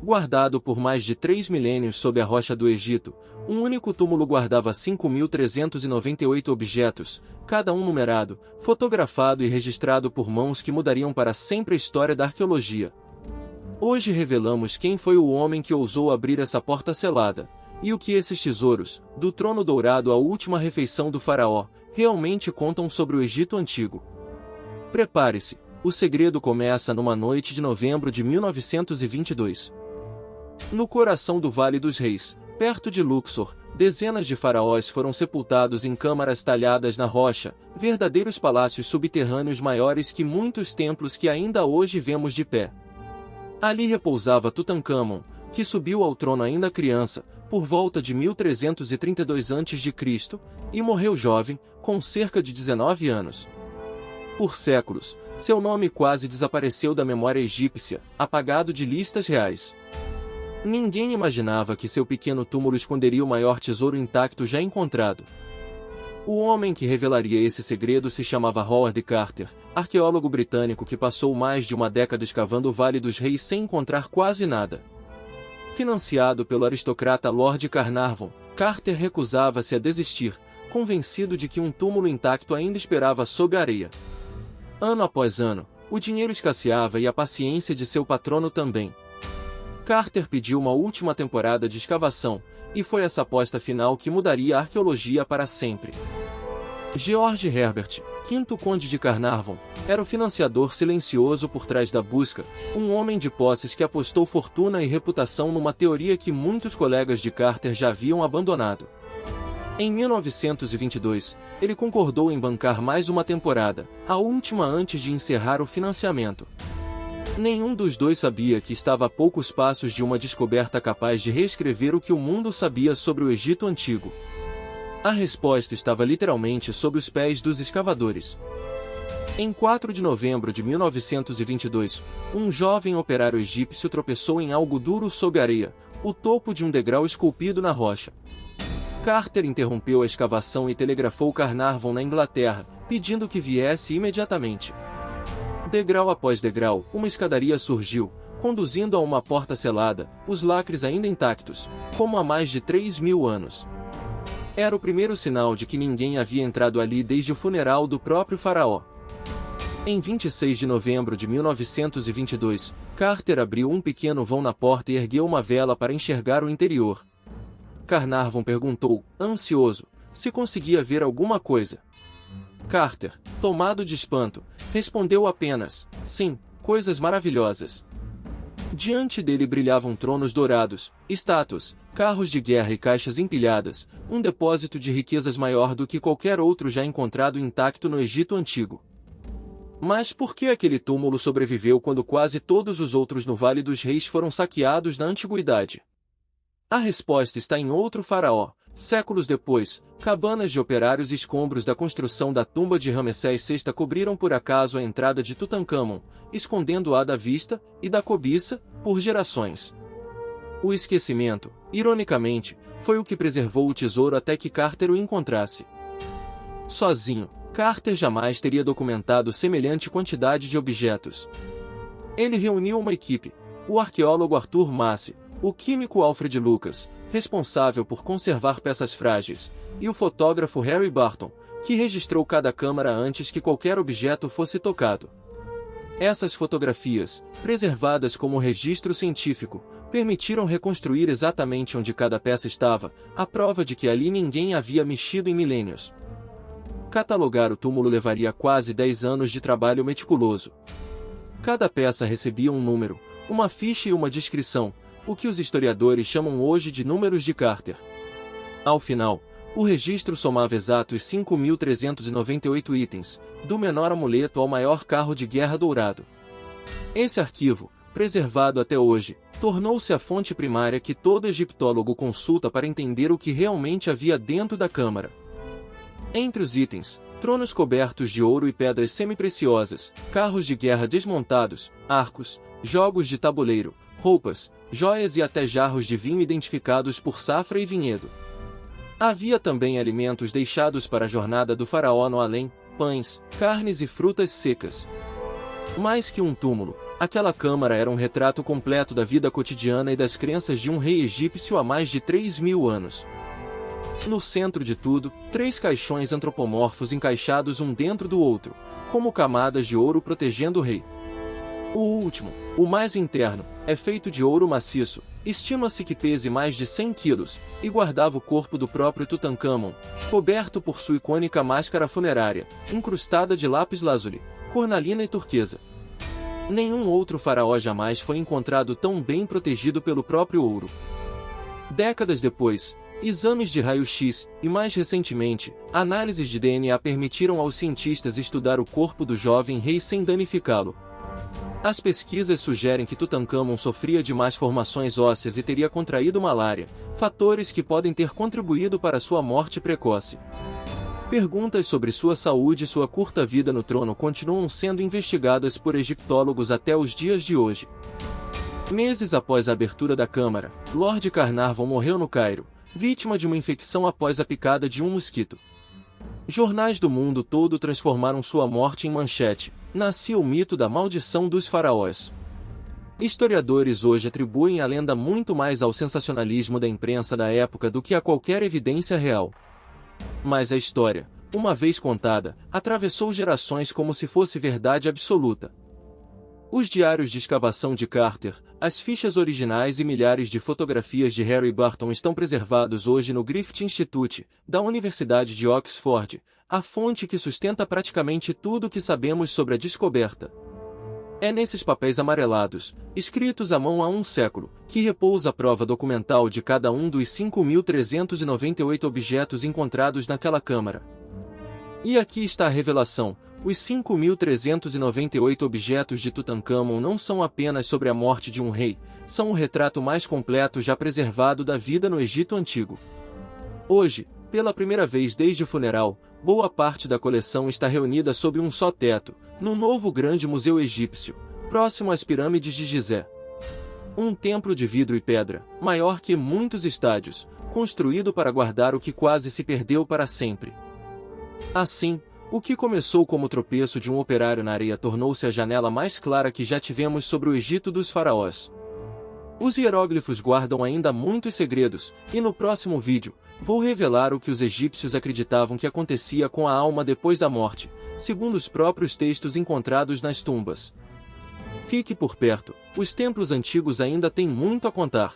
Guardado por mais de 3 milênios sob a rocha do Egito, um único túmulo guardava 5.398 objetos, cada um numerado, fotografado e registrado por mãos que mudariam para sempre a história da arqueologia. Hoje revelamos quem foi o homem que ousou abrir essa porta selada, e o que esses tesouros, do trono dourado à última refeição do faraó, realmente contam sobre o Egito Antigo. Prepare-se, o segredo começa numa noite de novembro de 1922. No coração do Vale dos Reis, perto de Luxor, dezenas de faraós foram sepultados em câmaras talhadas na rocha, verdadeiros palácios subterrâneos maiores que muitos templos que ainda hoje vemos de pé. Ali repousava Tutancâmon, que subiu ao trono ainda criança, por volta de 1332 a.C., e morreu jovem, com cerca de 19 anos. Por séculos, seu nome quase desapareceu da memória egípcia, apagado de listas reais. Ninguém imaginava que seu pequeno túmulo esconderia o maior tesouro intacto já encontrado. O homem que revelaria esse segredo se chamava Howard Carter, arqueólogo britânico que passou mais de uma década escavando o Vale dos Reis sem encontrar quase nada. Financiado pelo aristocrata Lord Carnarvon, Carter recusava-se a desistir, convencido de que um túmulo intacto ainda esperava sob a areia. Ano após ano, o dinheiro escasseava e a paciência de seu patrono também. Carter pediu uma última temporada de escavação, e foi essa aposta final que mudaria a arqueologia para sempre. George Herbert, quinto conde de Carnarvon, era o financiador silencioso por trás da busca, um homem de posses que apostou fortuna e reputação numa teoria que muitos colegas de Carter já haviam abandonado. Em 1922, ele concordou em bancar mais uma temporada, a última antes de encerrar o financiamento. Nenhum dos dois sabia que estava a poucos passos de uma descoberta capaz de reescrever o que o mundo sabia sobre o Egito Antigo. A resposta estava literalmente sob os pés dos escavadores. Em 4 de novembro de 1922, um jovem operário egípcio tropeçou em algo duro sob a areia, o topo de um degrau esculpido na rocha. Carter interrompeu a escavação e telegrafou Carnarvon na Inglaterra, pedindo que viesse imediatamente. Degrau após degrau, uma escadaria surgiu, conduzindo a uma porta selada, os lacres ainda intactos, como há mais de 3.000 anos. Era o primeiro sinal de que ninguém havia entrado ali desde o funeral do próprio faraó. Em 26 de novembro de 1922, Carter abriu um pequeno vão na porta e ergueu uma vela para enxergar o interior. Carnarvon perguntou, ansioso, se conseguia ver alguma coisa. Carter, tomado de espanto, respondeu apenas, sim, coisas maravilhosas. Diante dele brilhavam tronos dourados, estátuas, carros de guerra e caixas empilhadas, um depósito de riquezas maior do que qualquer outro já encontrado intacto no Egito Antigo. Mas por que aquele túmulo sobreviveu quando quase todos os outros no Vale dos Reis foram saqueados na antiguidade? A resposta está em outro faraó. Séculos depois, cabanas de operários e escombros da construção da tumba de Ramessés VI cobriram por acaso a entrada de Tutancâmon, escondendo-a da vista e da cobiça, por gerações. O esquecimento, ironicamente, foi o que preservou o tesouro até que Carter o encontrasse. Sozinho, Carter jamais teria documentado semelhante quantidade de objetos. Ele reuniu uma equipe: o arqueólogo Arthur Massey, o químico Alfred Lucas, responsável por conservar peças frágeis, e o fotógrafo Harry Barton, que registrou cada câmara antes que qualquer objeto fosse tocado. Essas fotografias, preservadas como registro científico, permitiram reconstruir exatamente onde cada peça estava, a prova de que ali ninguém havia mexido em milênios. Catalogar o túmulo levaria quase 10 anos de trabalho meticuloso. Cada peça recebia um número, uma ficha e uma descrição, o que os historiadores chamam hoje de números de Carter. Ao final, o registro somava exatos 5.398 itens, do menor amuleto ao maior carro de guerra dourado. Esse arquivo, preservado até hoje, tornou-se a fonte primária que todo egiptólogo consulta para entender o que realmente havia dentro da câmara. Entre os itens, tronos cobertos de ouro e pedras semi-preciosas, carros de guerra desmontados, arcos, jogos de tabuleiro, roupas, joias e até jarros de vinho identificados por safra e vinhedo. Havia também alimentos deixados para a jornada do faraó no além, pães, carnes e frutas secas. Mais que um túmulo, aquela câmara era um retrato completo da vida cotidiana e das crenças de um rei egípcio há mais de 3.000 anos. No centro de tudo, 3 caixões antropomorfos encaixados um dentro do outro, como camadas de ouro protegendo o rei. O último, o mais interno, é feito de ouro maciço, estima-se que pese mais de 100 quilos, e guardava o corpo do próprio Tutancâmon, coberto por sua icônica máscara funerária, incrustada de lápis-lazuli, cornalina e turquesa. Nenhum outro faraó jamais foi encontrado tão bem protegido pelo próprio ouro. Décadas depois, exames de raio-x e, mais recentemente, análises de DNA permitiram aos cientistas estudar o corpo do jovem rei sem danificá-lo. As pesquisas sugerem que Tutancâmon sofria de más formações ósseas e teria contraído malária, fatores que podem ter contribuído para sua morte precoce. Perguntas sobre sua saúde e sua curta vida no trono continuam sendo investigadas por egiptólogos até os dias de hoje. Meses após a abertura da câmara, Lord Carnarvon morreu no Cairo, vítima de uma infecção após a picada de um mosquito. Jornais do mundo todo transformaram sua morte em manchete. Nascia o mito da maldição dos faraós. Historiadores hoje atribuem a lenda muito mais ao sensacionalismo da imprensa da época do que a qualquer evidência real. Mas a história, uma vez contada, atravessou gerações como se fosse verdade absoluta. Os diários de escavação de Carter, as fichas originais e milhares de fotografias de Harry Burton estão preservados hoje no Griffith Institute, da Universidade de Oxford, a fonte que sustenta praticamente tudo o que sabemos sobre a descoberta. É nesses papéis amarelados, escritos à mão há um século, que repousa a prova documental de cada um dos 5.398 objetos encontrados naquela câmara. E aqui está a revelação: os 5.398 objetos de Tutancâmon não são apenas sobre a morte de um rei, são o retrato mais completo já preservado da vida no Egito Antigo. Hoje, pela primeira vez desde o funeral, boa parte da coleção está reunida sob um só teto, no novo Grande Museu Egípcio, próximo às pirâmides de Gizé. Um templo de vidro e pedra, maior que muitos estádios, construído para guardar o que quase se perdeu para sempre. Assim, o que começou como tropeço de um operário na areia tornou-se a janela mais clara que já tivemos sobre o Egito dos faraós. Os hieróglifos guardam ainda muitos segredos, e no próximo vídeo, vou revelar o que os egípcios acreditavam que acontecia com a alma depois da morte, segundo os próprios textos encontrados nas tumbas. Fique por perto, os templos antigos ainda têm muito a contar.